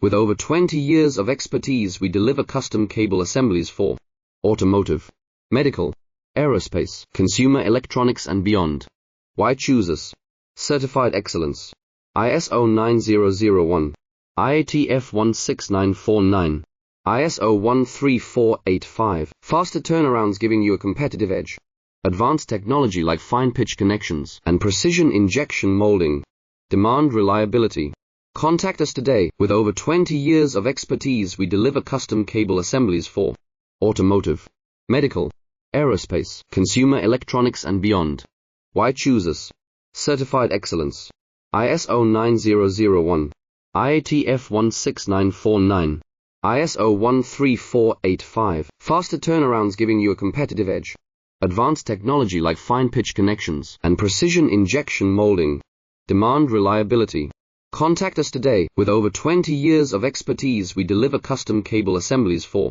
With over 20 years of expertise, we deliver custom cable assemblies for automotive, medical, aerospace, consumer electronics and beyond. Why choose us? Certified excellence. ISO 9001, IATF 16949, ISO 13485. Faster turnarounds giving you a competitive edge. Advanced technology like fine pitch connections and precision injection molding. Demand reliability. Contact us today. With over 20 years of expertise, we deliver custom cable assemblies for automotive, medical, aerospace, consumer electronics and beyond. Why choose us? Certified excellence. ISO 9001, IATF 16949, ISO 13485. Faster turnarounds giving you a competitive edge. Advanced technology like fine pitch connections and precision injection molding. Demand reliability. Contact us today. With over 20 years of expertise, we deliver custom cable assemblies for